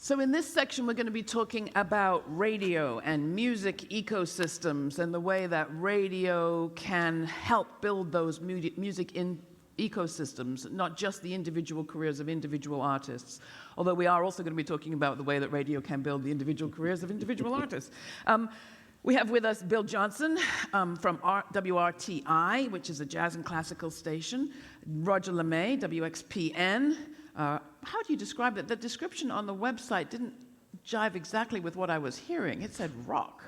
So in this section, we're going to be talking about radio and music ecosystems and the way that radio can help build those music ecosystems, not just the individual careers of individual artists, although we are also going to be talking about the way that radio can build the individual careers of individual artists. We have with us Bill Johnson from WRTI, which is a jazz and classical station, Roger LeMay, WXPN. How do you describe that? The description on the website didn't jive exactly with what I was hearing. It said rock,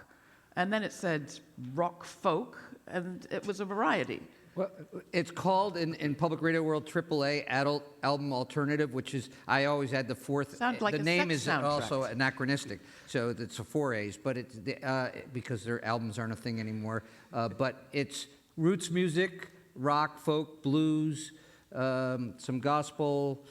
and then it said rock folk, and it was a variety. Well, it's called in public radio world AAA, Adult Album Alternative, which is, I always had the fourth. Sounds like the a name sex is soundtrack. Also anachronistic, so it's a 4As, but it's because their albums aren't a thing anymore. But it's roots music, rock, folk, blues, some gospel,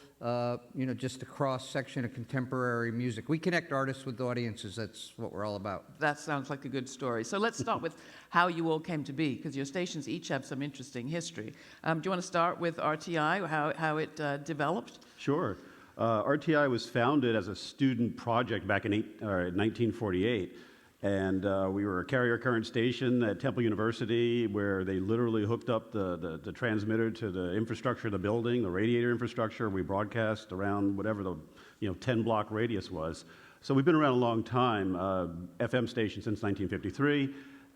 just a cross section of contemporary music. We connect artists with audiences. That's what we're all about. That sounds like a good story. So let's start with how you all came to be, because your stations each have some interesting history. Do you want to start with RTI, how it developed? Sure. RTI was founded as a student project back in 1948. And we were a carrier current station at Temple University where they literally hooked up the transmitter to the infrastructure of the building, the radiator infrastructure. We broadcast around whatever the 10-block radius was. So we've been around a long time, FM station since 1953,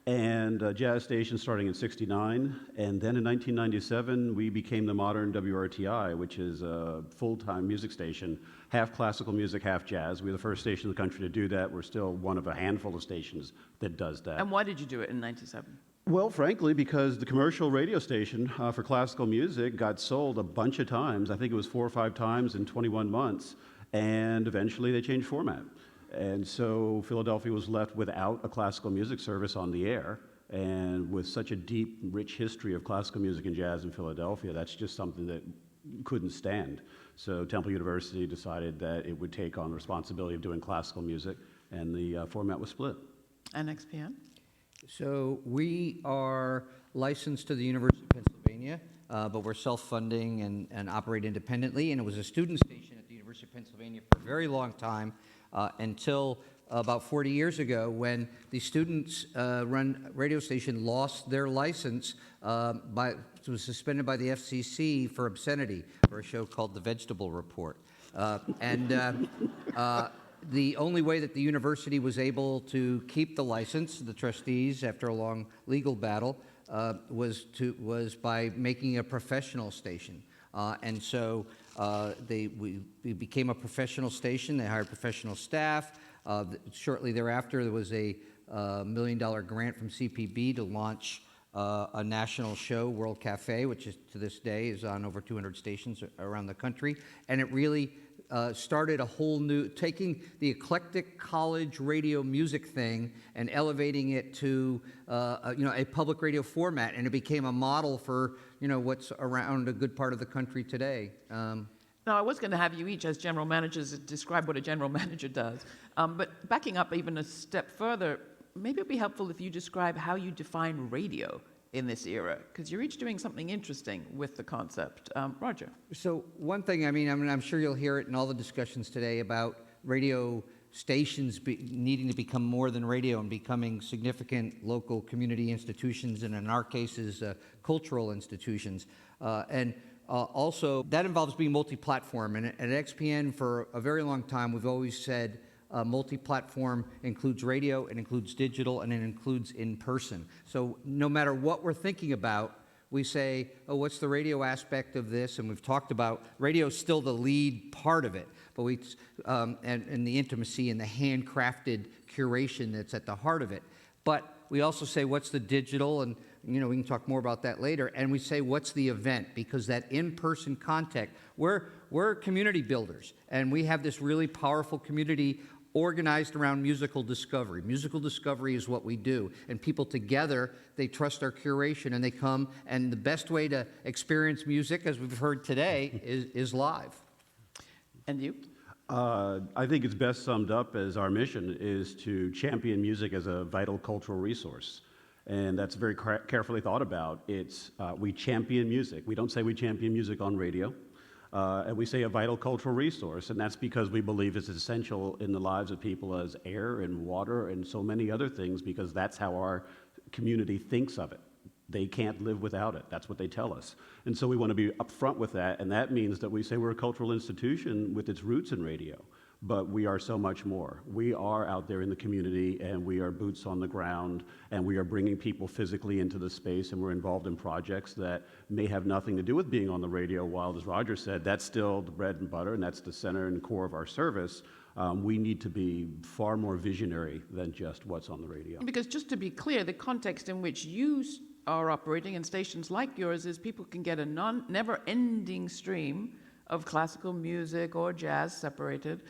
and jazz station starting in '69. And then in 1997, we became the modern WRTI, which is a full-time music station, half classical music, half jazz. We're the first station in the country to do that. We're still one of a handful of stations that does that. And why did you do it in '97? Well, frankly, because the commercial radio station for classical music got sold a bunch of times. I think it was 4 or 5 times in 21 months. And eventually they changed format. And so Philadelphia was left without a classical music service on the air. And with such a deep, rich history of classical music and jazz in Philadelphia, that's just something that couldn't stand. So Temple University decided that it would take on the responsibility of doing classical music, and the format was split. And XPN? So we are licensed to the University of Pennsylvania, but we're self-funding and operate independently. And it was a student station at the University of Pennsylvania for a very long time, until about 40 years ago, when the students-run radio station lost their license. It was suspended by the FCC for obscenity for a show called The Vegetable Report. The only way that the university was able to keep the license, the trustees, after a long legal battle, was by making a professional station. And so we became a professional station. They hired professional staff. Shortly thereafter, there was a $1 million grant from CPB to launch a national show, World Cafe, which is to this day is on over 200 stations around the country. And it really started a whole new, taking the eclectic college radio music thing and elevating it to a public radio format, and it became a model for what's around a good part of the country today. Now, I was going to have you each, as general managers, describe what a general manager does. But backing up even a step further, maybe it would be helpful if you describe how you define radio in this era, because you're each doing something interesting with the concept. Roger. So one thing, I'm sure you'll hear it in all the discussions today about radio stations needing to become more than radio and becoming significant local community institutions, and in our cases, cultural institutions. Also, that involves being multi-platform. And at XPN, for a very long time, we've always said multi-platform includes radio, it includes digital, and it includes in-person. So no matter what we're thinking about, we say, oh, what's the radio aspect of this? And we've talked about radio is still the lead part of it, but and the intimacy and the handcrafted curation that's at the heart of it. But we also say, what's the digital? And we can talk more about that later. And we say, what's the event? Because that in-person contact, we're community builders, and we have this really powerful community organized around musical discovery. Musical discovery is what we do, and people together, they trust our curation, and they come, and the best way to experience music, as we've heard today, is live. And you? I think it's best summed up as our mission is to champion music as a vital cultural resource. And that's very carefully thought about. We champion music. We don't say we champion music on radio. and we say a vital cultural resource, and that's because we believe it's essential in the lives of people as air and water and so many other things, because that's how our community thinks of it. They can't live without it. That's what they tell us. And so we want to be upfront with that, and that means that we say we're a cultural institution with its roots in radio, but we are so much more. We are out there in the community, and we are boots on the ground, and we are bringing people physically into the space, and we're involved in projects that may have nothing to do with being on the radio, while, as Roger said, that's still the bread and butter, and that's the center and core of our service. We need to be far more visionary than just what's on the radio. Because just to be clear, the context in which you are operating and stations like yours is people can get a never-ending stream of classical music or jazz separated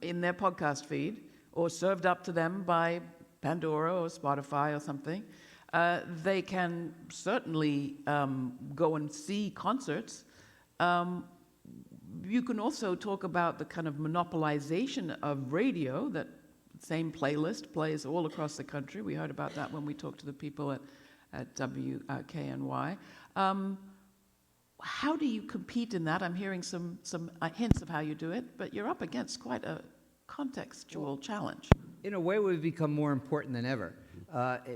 in their podcast feed or served up to them by Pandora or Spotify or something. They can certainly go and see concerts. You can also talk about the kind of monopolization of radio, that same playlist plays all across the country. We heard about that when we talked to the people at WKNY. How do you compete in that? I'm hearing some hints of how you do it, but you're up against quite a contextual challenge. In a way, we've become more important than ever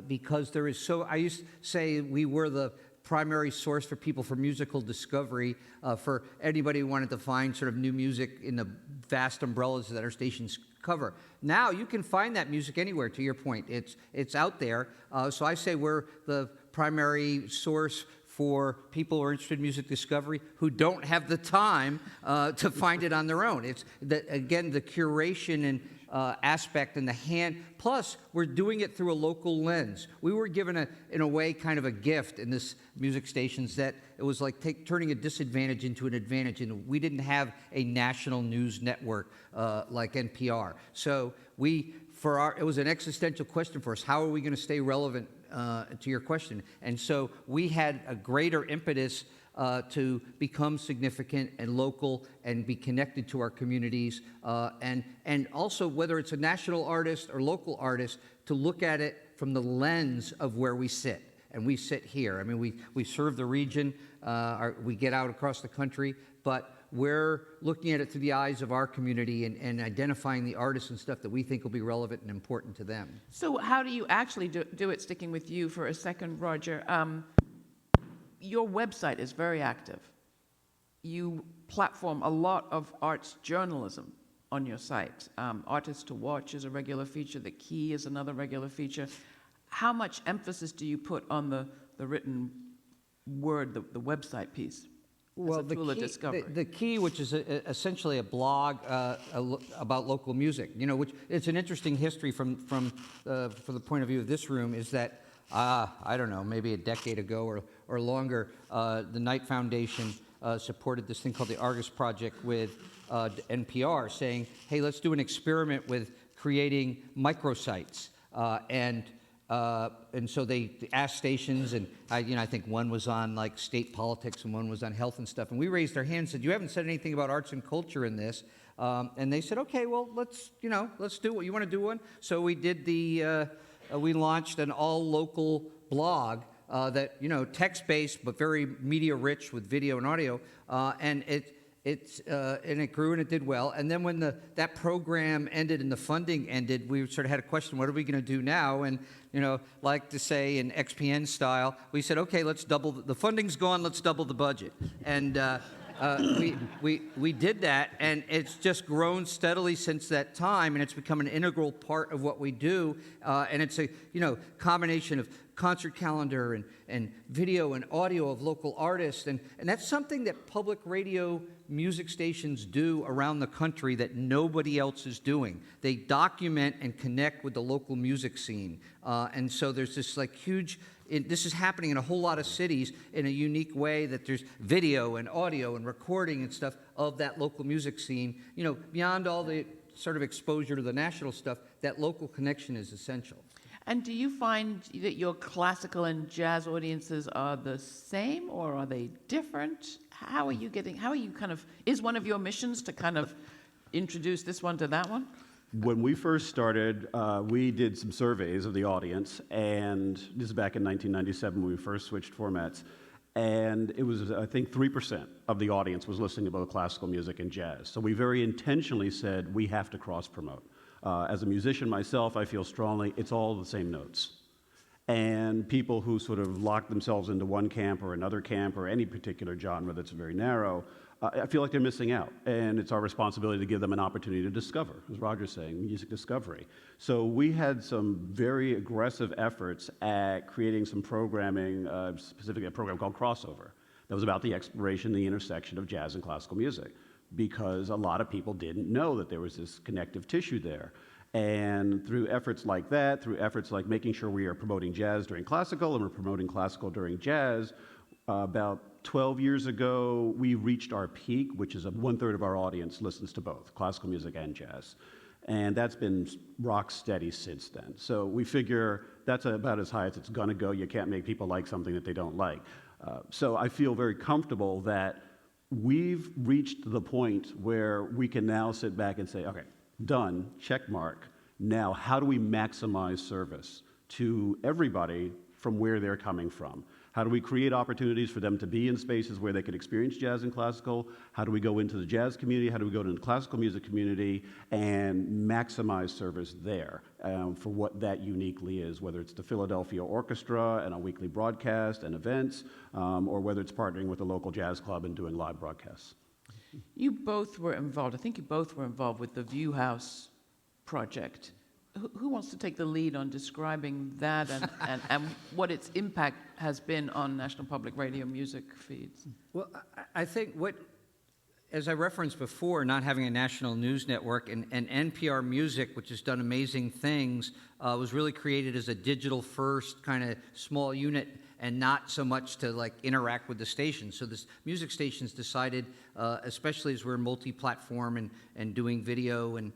because there is so. I used to say we were the primary source for people for musical discovery, for anybody who wanted to find sort of new music in the vast umbrellas that our stations cover. Now you can find that music anywhere, to your point. It's out there. So I say we're the primary source for people who are interested in music discovery who don't have the time to find it on their own. It's, again, the curation and aspect in the hand. Plus, we're doing it through a local lens. We were given, in a way, kind of a gift in this music stations that it was like turning a disadvantage into an advantage. And we didn't have a national news network like NPR. So it was an existential question for us. How are we going to stay relevant to your question? And so we had a greater impetus to become significant and local and be connected to our communities, and also whether it's a national artist or local artist, to look at it from the lens of where we sit. And we sit here. I mean, we serve the region, we get out across the country, but we're looking at it through the eyes of our community and identifying the artists and stuff that we think will be relevant and important to them. So how do you actually do it, sticking with you for a second, Roger? Your website is very active. You platform a lot of arts journalism on your site. Artists to Watch is a regular feature. The Key is another regular feature. How much emphasis do you put on the written word, the website piece? Well, as a tool of discovery? the Key, which is essentially a blog about local music, which it's an interesting history from the point of view of this room, is that I don't know, maybe a decade ago or longer, the Knight Foundation supported this thing called the Argus Project with NPR, saying, hey, let's do an experiment with creating microsites. And so they asked stations, and I think one was on like state politics and one was on health and stuff. And we raised our hands and said, you haven't said anything about arts and culture in this. And they said, okay, well, let's do what you want to do one. So we did we launched an all local blog that, text-based but very media-rich with video and audio, and it grew and it did well. And then when that program ended and the funding ended, we sort of had a question: what are we going to do now? And like to say in XPN style, we said, okay, let's double the funding's gone, let's double the budget. And we did that, and it's just grown steadily since that time, and it's become an integral part of what we do. And it's a combination of concert calendar and video and audio of local artists, and that's something that public radio music stations do around the country that nobody else is doing. They document and connect with the local music scene, and so there's this huge. This is happening in a whole lot of cities in a unique way, that there's video and audio and recording and stuff of that local music scene. Beyond all the sort of exposure to the national stuff, that local connection is essential. And do you find that your classical and jazz audiences are the same, or are they different? How are you is one of your missions to kind of introduce this one to that one? When we first started, we did some surveys of the audience, and this is back in 1997 when we first switched formats. And it was, I think, 3% of the audience was listening to both classical music and jazz. So we very intentionally said we have to cross-promote. As a musician myself, I feel strongly it's all the same notes. And people who sort of lock themselves into one camp or another camp or any particular genre that's very narrow, I feel like they're missing out. And it's our responsibility to give them an opportunity to discover, as Roger's saying, music discovery. So we had some very aggressive efforts at creating some programming, specifically a program called Crossover, that was about the exploration, the intersection of jazz and classical music, because a lot of people didn't know that there was this connective tissue there. And through efforts like that, through efforts like making sure we are promoting jazz during classical and we're promoting classical during jazz, about 12 years ago, we reached our peak, which is 1/3 of our audience listens to both classical music and jazz. And that's been rock steady since then. So we figure that's about as high as it's going to go. You can't make people like something that they don't like. So I feel very comfortable that we've reached the point where we can now sit back and say, okay, done, check mark. Now, how do we maximize service to everybody from where they're coming from? How do we create opportunities for them to be in spaces where they could experience jazz and classical? How do we go into the jazz community? How do we go into the classical music community and maximize service there for what that uniquely is, whether it's the Philadelphia Orchestra and a weekly broadcast and events, or whether it's partnering with a local jazz club and doing live broadcasts. You both were involved, I think you both were involved with the View House project. Who wants to take the lead on describing that and what its impact has been on National Public Radio music feeds? Well, I think as I referenced before, not having a national news network and NPR Music, which has done amazing things, was really created as a digital-first kind of small unit and not so much to like interact with the station. So the music stations decided, especially as we're multi-platform and doing video and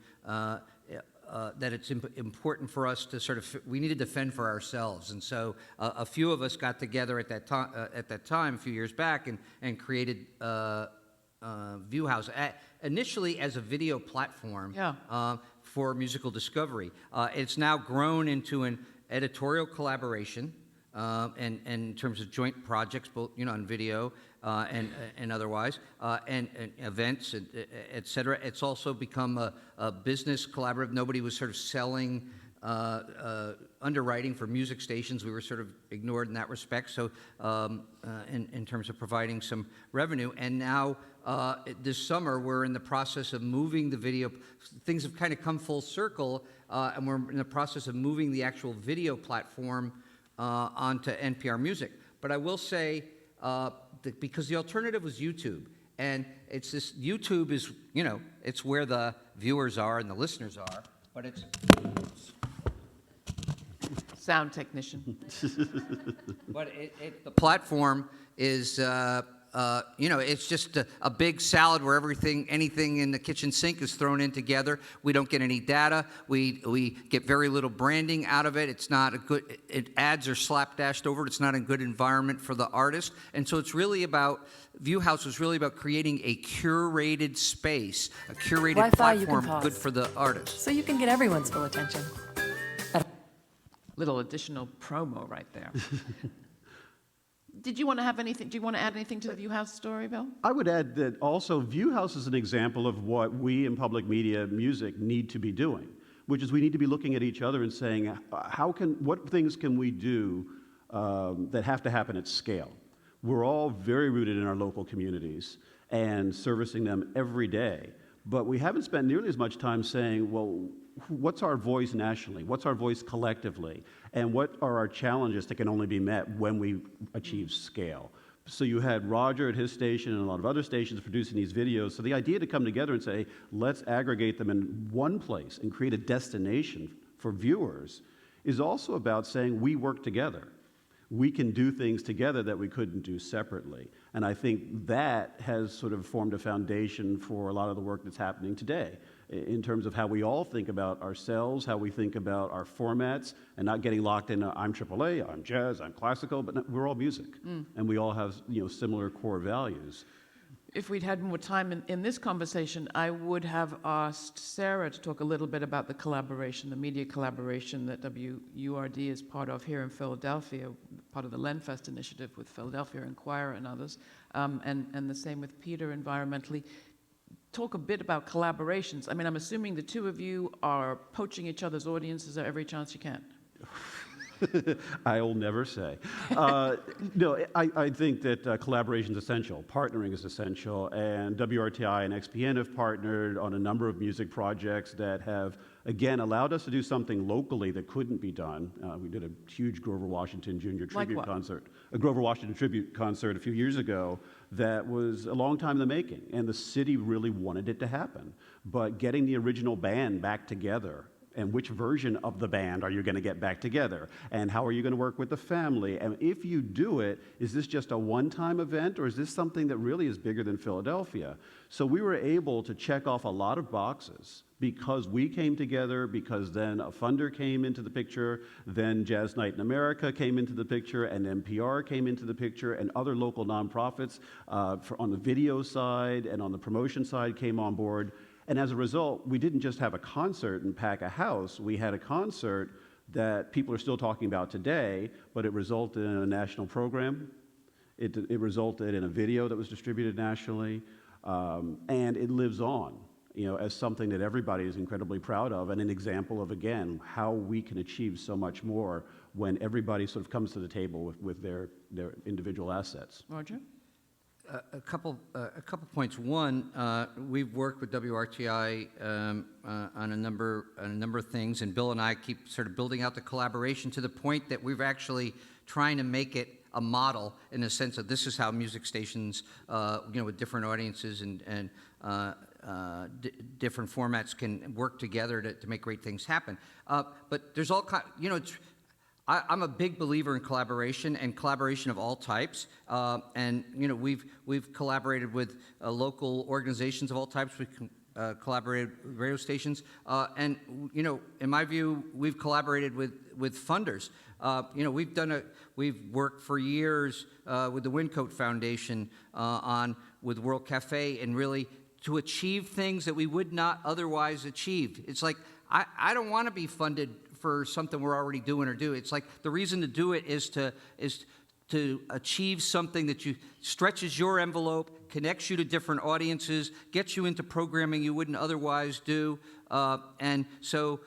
that it's important for us to sort of, we needed to fend for ourselves. And so a few of us got together at that time, a few years back, and created View House, initially as a video platform for musical discovery. It's now grown into an editorial collaboration and in terms of joint projects, both on video and otherwise, and events, et cetera. It's also become a business collaborative. Nobody was sort of selling underwriting for music stations. We were sort of ignored in that respect. So in terms of providing some revenue, and now this summer we're in the process of moving the video. Things have kind of come full circle, and we're in the process of moving the actual video platform onto NPR Music. But I will say, that because the alternative was YouTube, and it's this, YouTube is, it's where the viewers are and the listeners are, but it's... Sound technician. But the platform is, it's just a big salad where anything in the kitchen sink is thrown in together. We don't get any data. We get very little branding out of it. It's not a good, ads are slapdashed over it. It's not a good environment for the artist. And so it's really about, View House was really about creating a curated space, a curated Wi-Fi, you can platform pause. good for the artist. So you can get everyone's full attention. Little additional promo right there. Did you want to have anything? Do you want to add anything to the View House story, Bill? I would add that also View House is an example of what we in public media music need to be doing, which is we need to be looking at each other and saying, what things can we do that have to happen at scale? We're all very rooted in our local communities and servicing them every day, but we haven't spent nearly as much time saying, well, what's our voice nationally? What's our voice collectively? And what are our challenges that can only be met when we achieve scale? So you had Roger at his station and a lot of other stations producing these videos. So the idea to come together and say, let's aggregate them in one place and create a destination for viewers is also about saying we work together. We can do things together that we couldn't do separately. And I think that has sort of formed a foundation for a lot of the work that's happening today in terms of how we all think about ourselves, how we think about our formats, and not getting locked in, I'm AAA, I'm jazz, I'm classical, but we're all music. And we all have similar core values. If we'd had more time in this conversation, I would have asked Sarah to talk a little bit about the collaboration, the media collaboration that WURD is part of here in Philadelphia. part of the Lenfest initiative with Philadelphia Inquirer and others, and the same with Peter environmentally. Talk a bit about collaborations. I mean, I'm assuming the two of you are poaching each other's audiences every chance you can. I'll never say. No, I think that collaboration is essential. Partnering is essential. And WRTI and XPN have partnered on a number of music projects that have, again, allowed us to do something locally that couldn't be done. We did a huge Grover Washington Jr. tribute concert, a Grover Washington tribute concert a few years ago that was a long time in the making. And the city really wanted it to happen. But getting the original band back together, and which version of the band are you going to get back together? And how are you going to work with the family? And if you do it, is this just a one-time event, or is this something that really is bigger than Philadelphia? So we were able to check off a lot of boxes because we came together, because then a funder came into the picture, then Jazz Night in America came into the picture, and NPR came into the picture, and other local nonprofits on the video side and on the promotion side came on board. And as a result, we didn't just have a concert and pack a house. We had a concert that people are still talking about today, but it resulted in a national program. It resulted in a video that was distributed nationally, and it lives on, as something that everybody is incredibly proud of, and an example of, again, how we can achieve so much more when everybody sort of comes to the table with their individual assets. Roger? A couple points. One, we've worked with WRTI on a number of things, and Bill and I keep sort of building out the collaboration to the point that we've actually trying to make it a model in the sense of this is how music stations, with different audiences and different formats can work together to make great things happen. But there's all kind, I'm a big believer in collaboration and collaboration of all types, and we've collaborated with local organizations of all types. We've collaborated with radio stations, and in my view, we've collaborated with funders. We've worked for years with the Wincote Foundation with World Cafe, and really to achieve things that we would not otherwise achieve. It's like I don't want to be funded for something we're already doing or do. It's like the reason to do it is to achieve something that stretches your envelope, connects you to different audiences, gets you into programming you wouldn't otherwise do. And so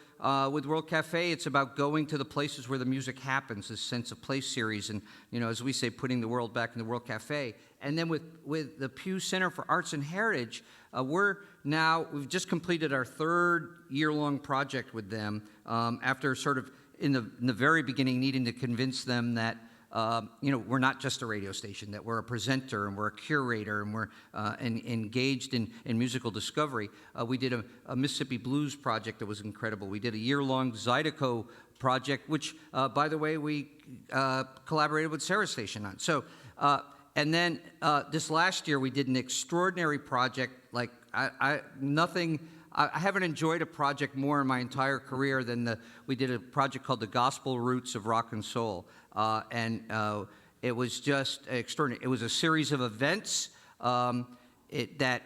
with World Cafe, it's about going to the places where the music happens, this sense of place series, and as we say, putting the world back in the World Cafe. And then with the Pew Center for Arts and Heritage, we've just completed our third year-long project with them after sort of in the very beginning needing to convince them that we're not just a radio station, that we're a presenter and we're a curator and we're engaged in musical discovery. We did a Mississippi Blues project that was incredible. We did a year-long Zydeco project, which, by the way, we collaborated with Sarah Station on. So, and then this last year we did an extraordinary project. Like I haven't enjoyed a project more in my entire career than we did a project called The Gospel Roots of Rock and Soul. And it was just extraordinary. It was a series of events that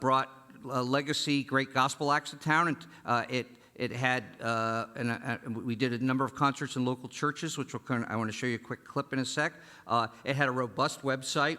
brought legacy great gospel acts to town. And it had, we did a number of concerts in local churches, which I want to show you a quick clip in a sec. It had a robust website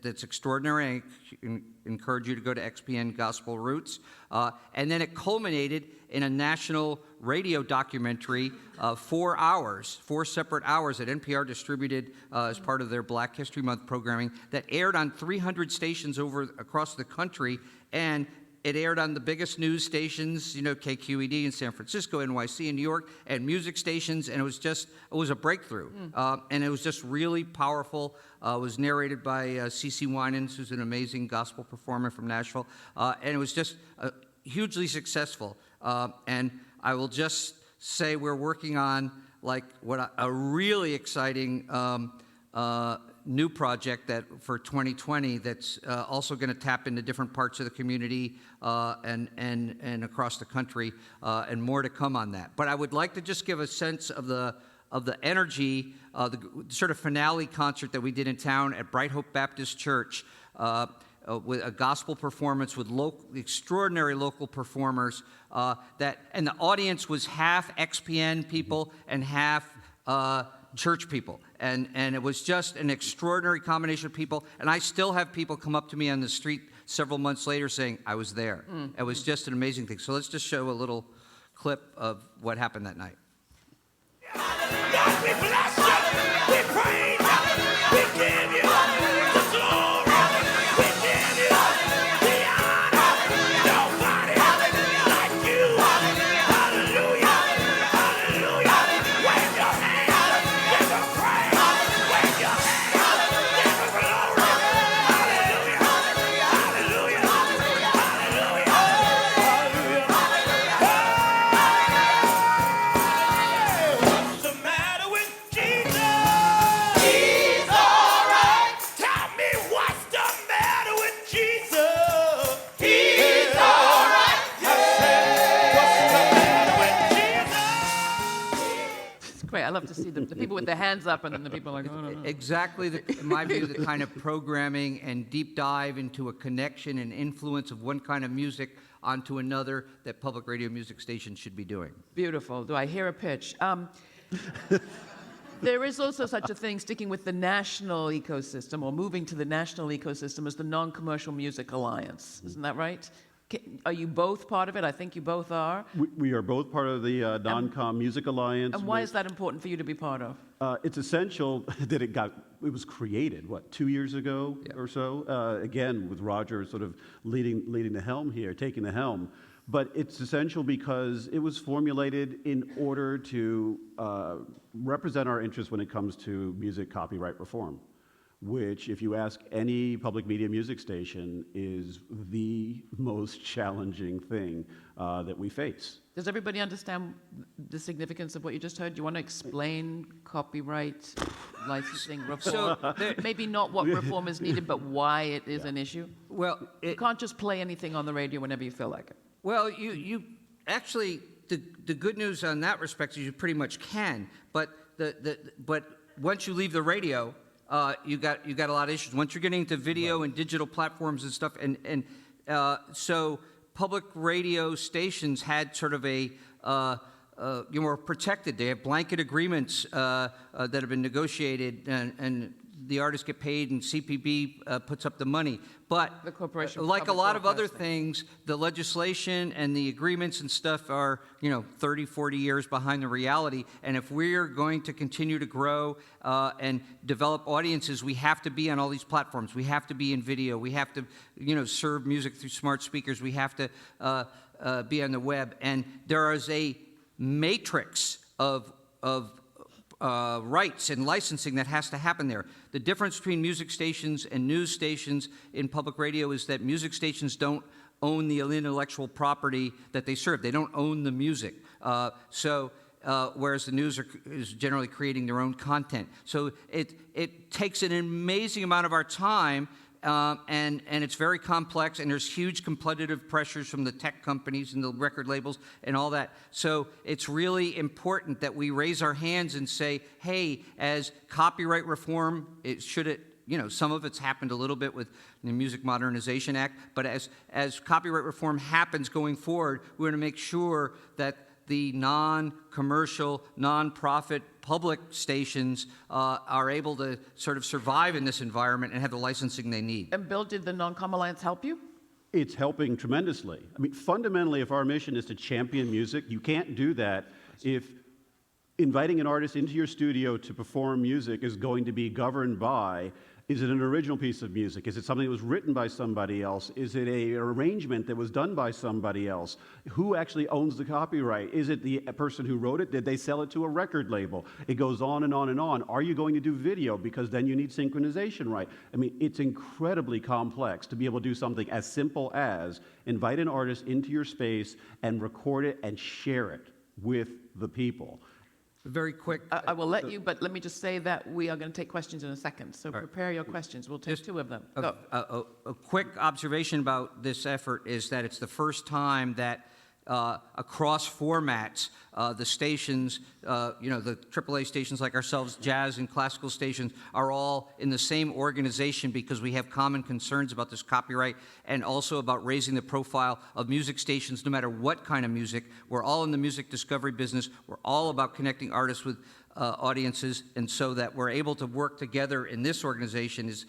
that's extraordinary. I encourage you to go to XPN Gospel Roots. And then it culminated in a national radio documentary, 4 separate hours that NPR distributed as part of their Black History Month programming that aired on 300 stations across the country, and it aired on the biggest news stations, KQED in San Francisco, NYC in New York, and music stations, and it was a breakthrough. And it was just really powerful. It was narrated by CeCe Winans, who's an amazing gospel performer from Nashville, and it was just hugely successful. And I will just say we're working on a really exciting new project for 2020 that's also going to tap into different parts of the community and across the country, and more to come on that. But I would like to just give a sense of the energy, the sort of finale concert that we did in town at Bright Hope Baptist Church, with a gospel performance with extraordinary local performers, and the audience was half XPN people and half church people. And it was just an extraordinary combination of people. And I still have people come up to me on the street several months later saying, I was there. It was just an amazing thing. So let's just show a little clip of what happened that night. God, we bless you. We praise you. We give you the glory. We give you the honor. Nobody like you. Hallelujah. Hallelujah. Wave your hands. Give a praise. Wave your hands. Give a glory. Hallelujah. Hallelujah. Hallelujah. What's the matter with Jesus? He's all right. Tell me what's the matter with Jesus? He's all right. I said, what's the matter with Jesus? It's great. I love to see the people with their hands up and then the people like, oh, no, no. Exactly, in my view, the kind of programming and deep dive into a connection and influence of one kind of music onto another that public radio music stations should be doing. Beautiful. Do I hear a pitch? There is also such a thing, sticking with the national ecosystem or moving to the national ecosystem, as the Non-Commercial Music Alliance. Isn't that right? Are you both part of it? I think you both are. We are both part of the Non-Com Music Alliance. And why is that important for you to be part of? It's essential that it was created, 2 years ago or so? Again, with Roger sort of leading the helm here, taking the helm. But it's essential because it was formulated in order to represent our interests when it comes to music copyright reform, which, if you ask any public media music station, is the most challenging thing that we face. Does everybody understand the significance of what you just heard? Do you want to explain copyright licensing reform? Maybe not what reform is needed, but why it is an issue? Well, You can't just play anything on the radio whenever you feel like it. Well, you actually, the good news on that respect is you pretty much can, but but once you leave the radio, you got a lot of issues. Once you're getting into video and digital platforms and stuff, and so public radio stations had sort of a you were protected. They have blanket agreements that have been negotiated, and the artists get paid, and CPB puts up the money. But The Corporation for like a Public lot of other Broadcasting. things, the legislation and the agreements and stuff are, 30, 40 years behind the reality. And if we're going to continue to grow and develop audiences, we have to be on all these platforms. We have to be in video. We have to, serve music through smart speakers. We have to be on the web. And there is a matrix of rights and licensing that has to happen there. The difference between music stations and news stations in public radio is that music stations don't own the intellectual property that they serve. They don't own the music. Whereas the news is generally creating their own content. So it takes an amazing amount of our time, and it's very complex, and there's huge competitive pressures from the tech companies and the record labels and all that. So it's really important that we raise our hands and say, hey, as copyright reform, some of it's happened a little bit with the Music Modernization Act, but as copyright reform happens going forward, we're going to make sure that the non-commercial, non-profit public stations are able to sort of survive in this environment and have the licensing they need. And Bill, did the Non-Com Alliance help you? It's helping tremendously. I mean, fundamentally, if our mission is to champion music, you can't do that if inviting an artist into your studio to perform music is going to be governed by, is it an original piece of music? Is it something that was written by somebody else? Is it an arrangement that was done by somebody else? Who actually owns the copyright? Is it the person who wrote it? Did they sell it to a record label? It goes on and on and on. Are you going to do video? Because then you need synchronization right. I mean, it's incredibly complex to be able to do something as simple as invite an artist into your space and record it and share it with the people. Very quick. I will let you, but let me just say that we are going to take questions in a second. So prepare your questions. We'll take two of them. Go. A quick observation about this effort is that it's the first time that across formats, the stations, the AAA stations like ourselves, jazz and classical stations, are all in the same organization because we have common concerns about this copyright and also about raising the profile of music stations no matter what kind of music. We're all in the music discovery business. We're all about connecting artists with audiences, and so that we're able to work together in this organization is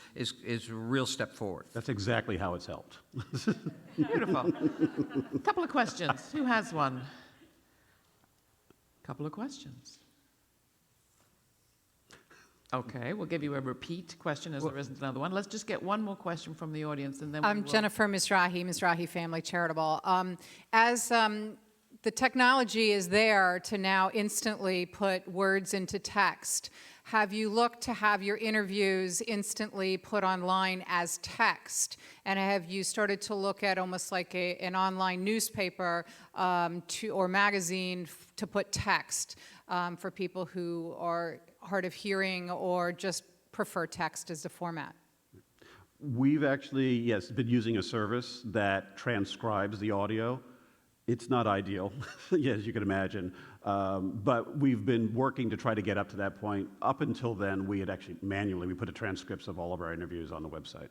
a real step forward. That's exactly how it's helped. Beautiful. Couple of questions. Who has one? Couple of questions. Okay, we'll give you a repeat question as there isn't another one. Let's just get one more question from the audience, and then we I'm will... Jennifer Mizrahi Family Charitable. As the technology is there to now instantly put words into text, have you looked to have your interviews instantly put online as text? And have you started to look at almost like an online newspaper or magazine to put text for people who are hard of hearing or just prefer text as the format? We've actually, yes, been using a service that transcribes the audio. It's not ideal, as you can imagine, but we've been working to try to get up to that point. Up until then, we had actually manually, we put the transcripts of all of our interviews on the website.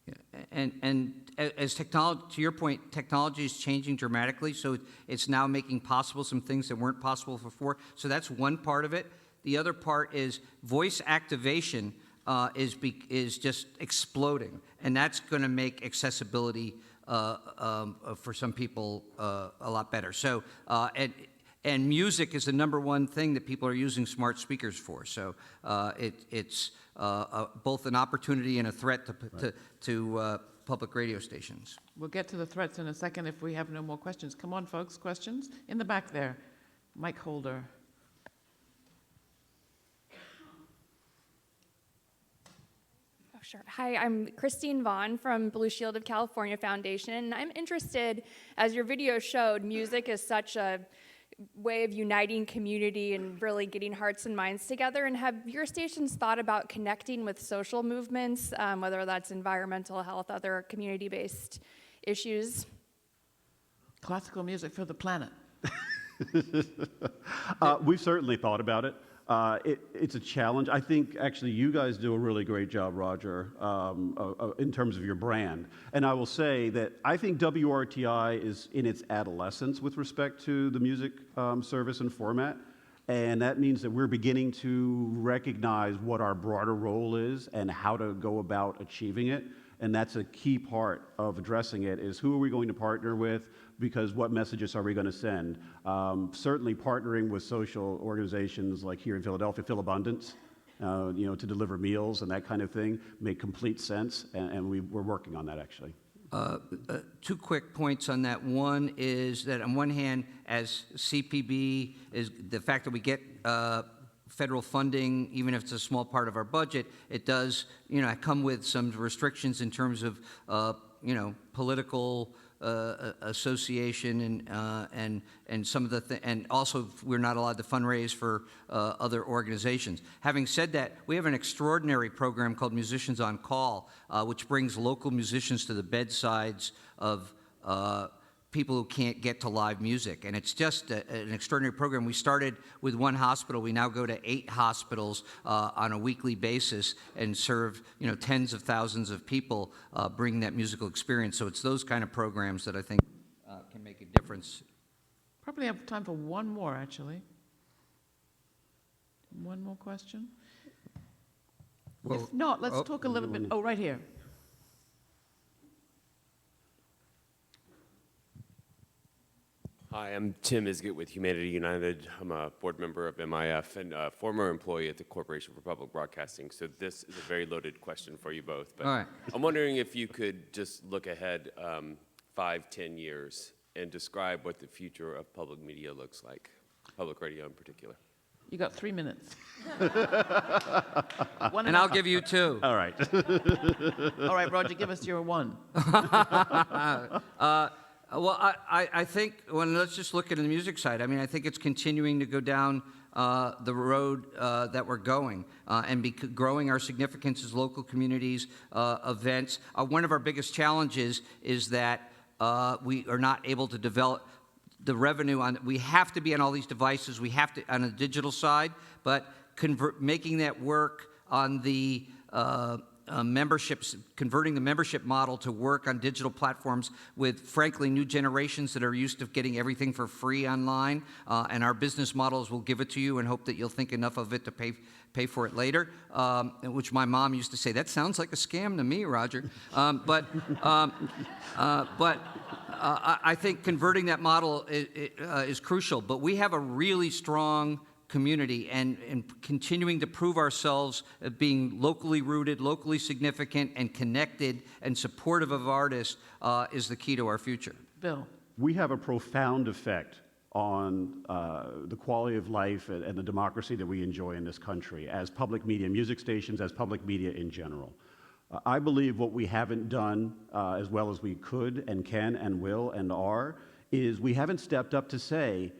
Yeah, and as technology, to your point, technology is changing dramatically, so it's now making possible some things that weren't possible before. So that's one part of it. The other part is voice activation is just exploding, and that's going to make accessibility for some people a lot better. So and music is the #1 thing that people are using smart speakers for. So it's both an opportunity and a threat to public radio stations. We'll get to the threats in a second if we have no more questions. Come on, folks, questions? In the back there. Mic holder. Sure. Hi, I'm Christine Vaughn from Blue Shield of California Foundation, and I'm interested, as your video showed, music is such a way of uniting community and really getting hearts and minds together, and have your stations thought about connecting with social movements, whether that's environmental health, other community-based issues? Classical music for the planet. We've certainly thought about it. It's a challenge. I think actually you guys do a really great job, Roger, in terms of your brand. And I will say that I think WRTI is in its adolescence with respect to the music service and format. And that means that we're beginning to recognize what our broader role is and how to go about achieving it. And that's a key part of addressing it, is who are we going to partner with, because what messages are we going to send? Certainly partnering with social organizations like here in Philadelphia, Philabundance, to deliver meals and that kind of thing make complete sense, and we're working on that actually. 2 quick points on that. One is that on one hand, as CPB, is the fact that we get federal funding, even if it's a small part of our budget, it does, come with some restrictions in terms of, political association and some of the and also we're not allowed to fundraise for other organizations. Having said that, we have an extraordinary program called Musicians on Call, which brings local musicians to the bedsides of people who can't get to live music, and it's just an extraordinary program. We started with 1 hospital. We now go to 8 hospitals on a weekly basis and serve, tens of thousands of people, bring that musical experience. So it's those kind of programs that I think can make a difference. Probably have time for one more, actually. One more question? Well, If not, let's talk a little bit. Oh, right here. Hi, I'm Tim Isgett with Humanity United. I'm a board member of MIF and a former employee at the Corporation for Public Broadcasting. So this is a very loaded question for you both. But all right. I'm wondering if you could just look ahead 5-10 years and describe what the future of public media looks like, public radio in particular. You got 3 minutes. And I'll give you 2. All right. All right, Roger, give us your 1. Well, I think, let's just look at the music side. I mean, I think it's continuing to go down the road that we're going and growing our significance as local communities, events. One of our biggest challenges is that we are not able to develop the revenue we have to be on all these devices. We have to, on the digital side, but making that work on the memberships, converting the membership model to work on digital platforms with, frankly, new generations that are used to getting everything for free online. And our business models will give it to you and hope that you'll think enough of it to pay for it later, which my mom used to say, that sounds like a scam to me, Roger. But I think converting that model is crucial. But we have a really strong community, and continuing to prove ourselves as being locally rooted, locally significant, and connected and supportive of artists is the key to our future. Bill. We have a profound effect on the quality of life and the democracy that we enjoy in this country as public media, music stations, as public media in general. I believe what we haven't done as well as we could and can and will and are is we haven't stepped up to say,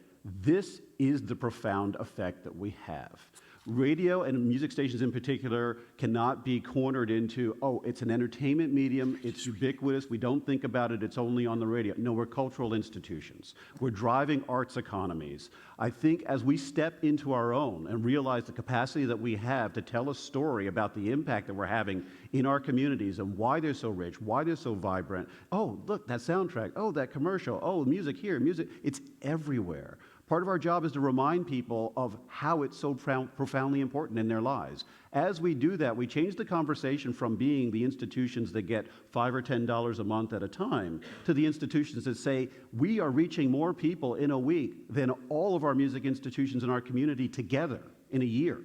this is the profound effect that we have. Radio and music stations in particular cannot be cornered into, oh, it's an entertainment medium, it's ubiquitous, we don't think about it, it's only on the radio. No, we're cultural institutions. We're driving arts economies. I think as we step into our own and realize the capacity that we have to tell a story about the impact that we're having in our communities and why they're so rich, why they're so vibrant. Oh, look, that soundtrack. Oh, that commercial. Oh, music here, music. It's everywhere. Part of our job is to remind people of how it's so profoundly important in their lives. As we do that, we change the conversation from being the institutions that get $5 or $10 a month at a time to the institutions that say, we are reaching more people in a week than all of our music institutions in our community together in a year.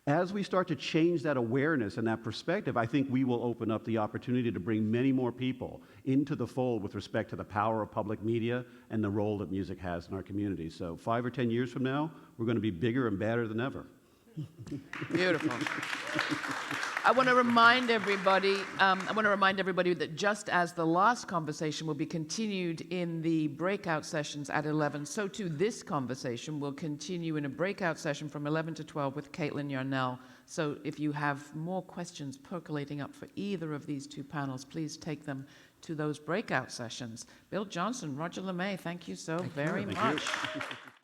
As we start to change that awareness and that perspective, I think we will open up the opportunity to bring many more people into the fold with respect to the power of public media and the role that music has in our community. So 5 or 10 years from now, we're going to be bigger and badder than ever. Beautiful. I want to remind everybody that just as the last conversation will be continued in the breakout sessions at 11, so too this conversation will continue in a breakout session from 11 to 12 with Caitlin Yarnell. So if you have more questions percolating up for either of these two panels, please take them to those breakout sessions. Bill Johnson, Roger LeMay, thank you so very much.